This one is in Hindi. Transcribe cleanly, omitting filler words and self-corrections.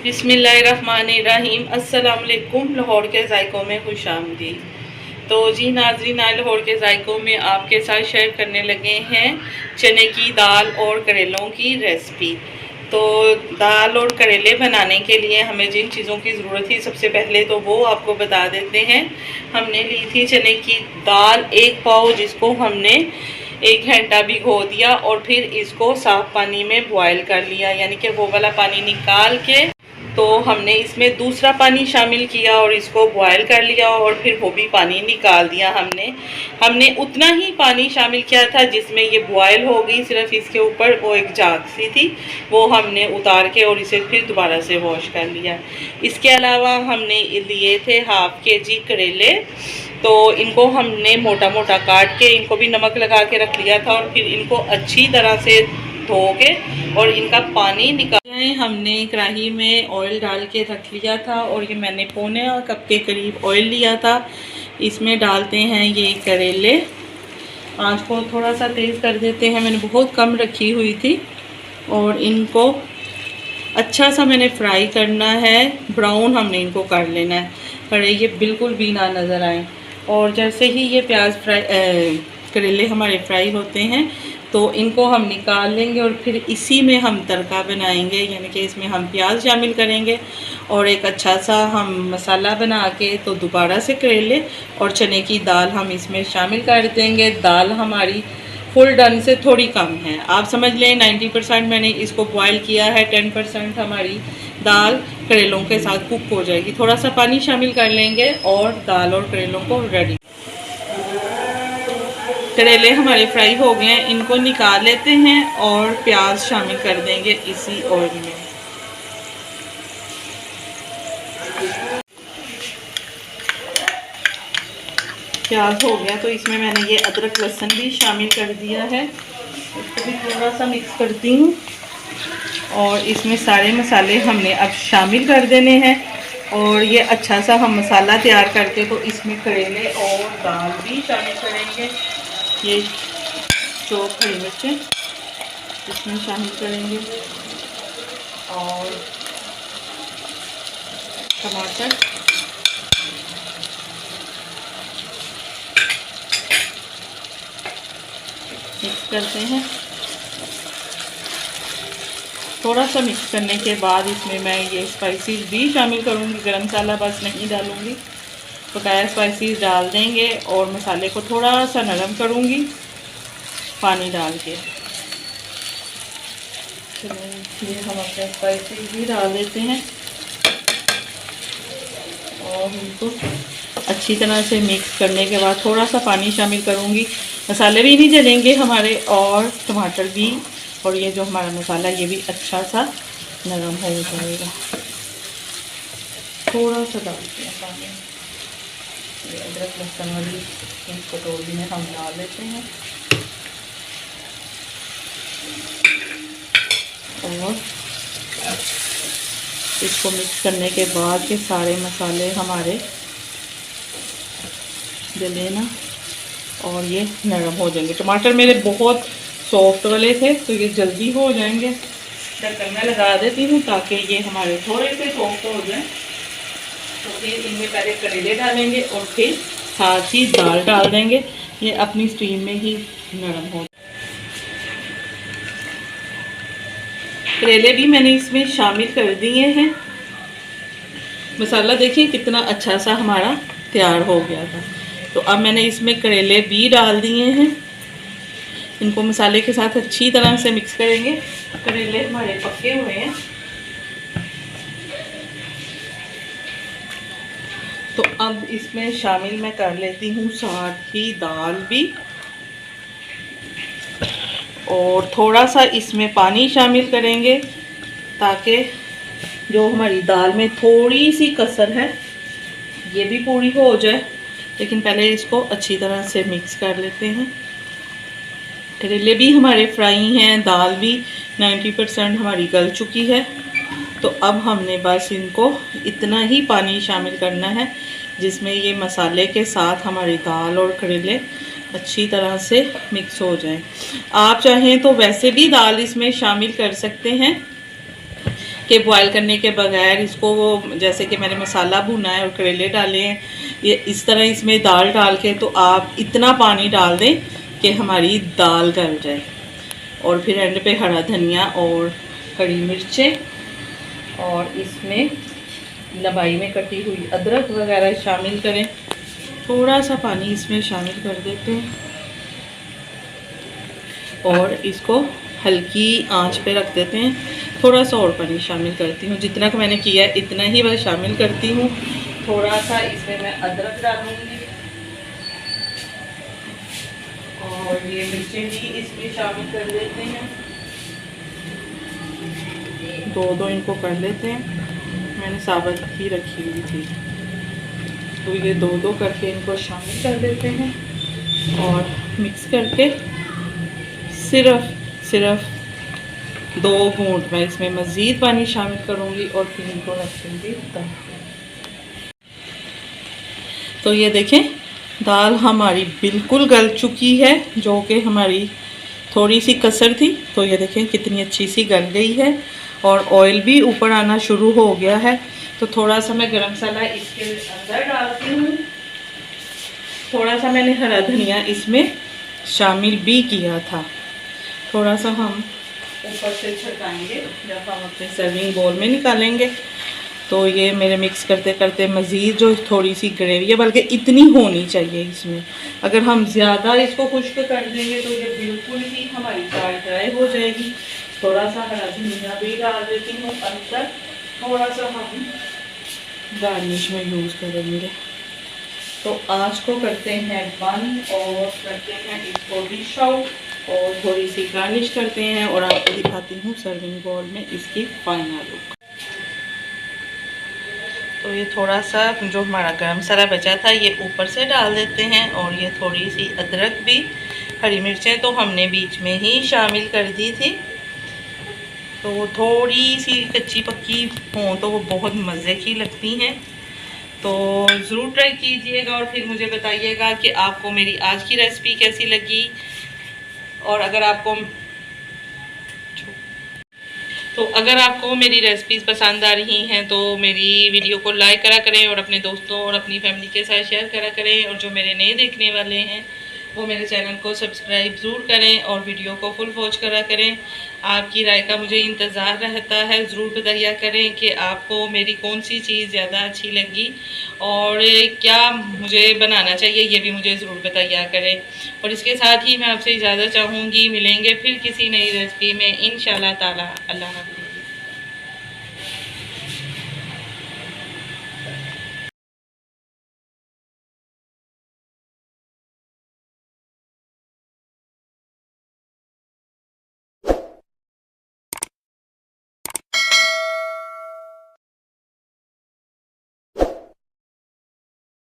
बिस्मिल्लाहिर्रहमानिर्रहीम। अस्सलाम वालेकुम। लाहौर के जायकों में खुशामदीद। तो जी नाज़रीन, आज लाहौर के जायकों में आपके साथ शेयर करने लगे हैं चने की दाल और करेलों की रेसिपी। तो दाल और करेले बनाने के लिए हमें जिन चीज़ों की ज़रूरत थी, सबसे पहले तो वो आपको बता देते हैं। हमने ली थी चने की दाल 1 पाव, जिसको हमने 1 घंटा भिगो दिया और फिर इसको साफ़ पानी में बॉयल कर लिया, यानी कि वो वाला पानी निकाल के तो हमने इसमें दूसरा पानी शामिल किया और इसको बॉयल कर लिया और फिर वो भी पानी निकाल दिया। हमने उतना ही पानी शामिल किया था जिसमें ये बॉयल हो गई, सिर्फ इसके ऊपर वो एक झाग सी थी, वो हमने उतार के और इसे फिर दोबारा से वॉश कर लिया। इसके अलावा हमने लिए थे ½ kg करेले, तो इनको हमने मोटा मोटा काट के इनको भी नमक लगा के रख लिया था और फिर इनको अच्छी तरह से धो के और इनका पानी निकाल। हमने कढ़ाई में ऑयल डाल के रख लिया था और ये मैंने पौने कप के करीब ऑयल लिया था। इसमें डालते हैं ये करेले। आँच को थोड़ा सा तेज़ कर देते हैं, मैंने बहुत कम रखी हुई थी। और इनको अच्छा सा मैंने फ्राई करना है, ब्राउन हमने इनको कर लेना है, पर ये बिल्कुल भी ना नज़र आए। और जैसे ही ये करेले हमारे फ्राई होते हैं तो इनको हम निकाल लेंगे और फिर इसी में हम तड़का बनाएंगे, यानी कि इसमें हम प्याज शामिल करेंगे और एक अच्छा सा हम मसाला बना के तो दोबारा से करेले और चने की दाल हम इसमें शामिल कर देंगे। दाल हमारी फुल डन से थोड़ी कम है, आप समझ लें 90% मैंने इसको बॉयल किया है, 10% हमारी दाल करेलों के साथ कुक हो जाएगी। थोड़ा सा पानी शामिल कर लेंगे और दाल और करेलों को रेडी। करेले हमारे फ्राई हो गए हैं, इनको निकाल लेते हैं और प्याज शामिल कर देंगे इसी ऑयल में। प्याज हो गया तो इसमें मैंने ये अदरक लहसुन भी शामिल कर दिया है, इसको भी थोड़ा सा मिक्स करती हूँ और इसमें सारे मसाले हमने अब शामिल कर देने हैं। और ये अच्छा सा हम मसाला तैयार करके तो इसमें करेले और दाल भी शामिल करेंगे। ये चॉप हरी मिर्चें इसमें शामिल करेंगे और टमाटर, मिक्स करते हैं। थोड़ा सा मिक्स करने के बाद इसमें मैं ये स्पाइसेस भी शामिल करूँगी, गरम मसाला बस नहीं डालूँगी, बकाया स्पाइसेस डाल देंगे और मसाले को थोड़ा सा नरम करूँगी पानी डाल के। चलो ये हम अपने स्पाइसेस भी डाल देते हैं और इनको अच्छी तरह से मिक्स करने के बाद थोड़ा सा पानी शामिल करूँगी। मसाले भी नहीं जलेंगे हमारे और टमाटर भी, और ये जो हमारा मसाला ये भी अच्छा सा नरम हो जाएगा। थोड़ा सा डालते हैं पानी, ये अदरक लहसुन वाली इस कटोरी में हम डाल देते हैं और इसको मिक्स करने के बाद के सारे मसाले हमारे जले ना और ये नरम हो जाएंगे। टमाटर मेरे बहुत सॉफ्ट वाले थे तो ये जल्दी हो जाएंगे। ढक्कन में लगा देती हूँ ताकि ये हमारे थोड़े से सॉफ्ट हो जाए। तो फिर इनमें पहले करेले डालेंगे और फिर साथ ही दाल डाल देंगे, ये अपनी स्टीम में ही नरम हो। करेले भी मैंने इसमें शामिल कर दिए हैं। मसाला देखिए कितना अच्छा सा हमारा तैयार हो गया था। तो अब मैंने इसमें करेले भी डाल दिए हैं, इनको मसाले के साथ अच्छी तरह से मिक्स करेंगे। करेले हमारे पके हुए हैं तो अब इसमें शामिल मैं कर लेती हूँ साथ ही दाल भी, और थोड़ा सा इसमें पानी शामिल करेंगे ताकि जो हमारी दाल में थोड़ी सी कसर है ये भी पूरी हो जाए। लेकिन पहले इसको अच्छी तरह से मिक्स कर लेते हैं। करेले भी हमारे फ्राई हैं, दाल भी 90% हमारी गल चुकी है। तो अब हमने बस इनको इतना ही पानी शामिल करना है जिसमें ये मसाले के साथ हमारी दाल और करेले अच्छी तरह से मिक्स हो जाएं। आप चाहें तो वैसे भी दाल इसमें शामिल कर सकते हैं, कि बॉयल करने के बगैर इसको वो, जैसे कि मैंने मसाला भुना है और करेले डाले हैं, ये इस तरह इसमें दाल डाल के तो आप इतना पानी डाल दें कि हमारी दाल गल जाए। और फिर एंड पे हरा धनिया और हरी मिर्चें और इसमें लंबाई में कटी हुई अदरक वगैरह शामिल करें। थोड़ा सा पानी इसमें शामिल कर देते हैं और इसको हल्की आंच पे रख देते हैं। थोड़ा सा और पानी शामिल करती हूँ, जितना कि मैंने किया है इतना ही बस शामिल करती हूँ। थोड़ा सा इसमें मैं अदरक डालूँगी और ये मिर्चें भी इसमें शामिल कर देते हैं। दो इनको कर लेते हैं, मैंने साबुत ही रखी हुई थी, तो ये दो करके इनको शामिल कर देते हैं और मिक्स करके सिर्फ 2 घूंट मैं इसमें मज़ीद पानी शामिल करूँगी और फिर इनको रख दूँगी दम। तो ये देखें दाल हमारी बिल्कुल गल चुकी है, जो कि हमारी थोड़ी सी कसर थी। तो ये देखें कितनी अच्छी सी गल गई है और ऑयल भी ऊपर आना शुरू हो गया है। तो थोड़ा सा मैं गरम मसाला इसके अंदर डालती हूँ। थोड़ा सा मैंने हरा धनिया इसमें शामिल भी किया था, थोड़ा सा हम ऊपर से छिड़काएंगे जब हम अपने सर्विंग बोल में निकालेंगे। तो ये मेरे मिक्स करते करते मज़ीद जो थोड़ी सी ग्रेवी है, बल्कि इतनी होनी चाहिए इसमें, अगर हम ज़्यादा इसको खुश्क कर देंगे तो ये बिल्कुल ही हमारी दाल ड्राई हो जाएगी। थोड़ा सा हरा धनिया भी डाल देती हूँ अंदर, थोड़ा सा हम गार्निश में यूज़ करेंगे। तो आँच को करते हैं बंद और करते हैं इसको डिश आउट और थोड़ी सी गार्निश करते हैं और आपको दिखाती हूँ सर्विंग बाउल में इसकी फाइनल लुक। तो ये थोड़ा सा जो हमारा गरम मसाला बचा था ये ऊपर से डाल देते हैं और ये थोड़ी सी अदरक भी, हरी मिर्चें तो हमने बीच में ही शामिल कर दी थी। तो वो थोड़ी सी कच्ची पक्की हों तो वो बहुत मज़े की लगती हैं। तो ज़रूर ट्राई कीजिएगा और फिर मुझे बताइएगा कि आपको मेरी आज की रेसिपी कैसी लगी। और अगर आपको मेरी रेसिपीज़ पसंद आ रही हैं तो मेरी वीडियो को लाइक करा करें और अपने दोस्तों और अपनी फैमिली के साथ शेयर करा करें। और जो मेरे नए देखने वाले हैं वो मेरे चैनल को सब्सक्राइब ज़रूर करें और वीडियो को फुल वॉच करा करें। आपकी राय का मुझे इंतज़ार रहता है। ज़रूर बताया करें कि आपको मेरी कौन सी चीज़ ज़्यादा अच्छी लगी और क्या मुझे बनाना चाहिए, ये भी मुझे ज़रूर बताया करें। और इसके साथ ही मैं आपसे इजाज़त चाहूँगी, मिलेंगे फिर किसी नई रेसिपी में इंशाल्लाह ताला। अल्लाह हाफ़िज़।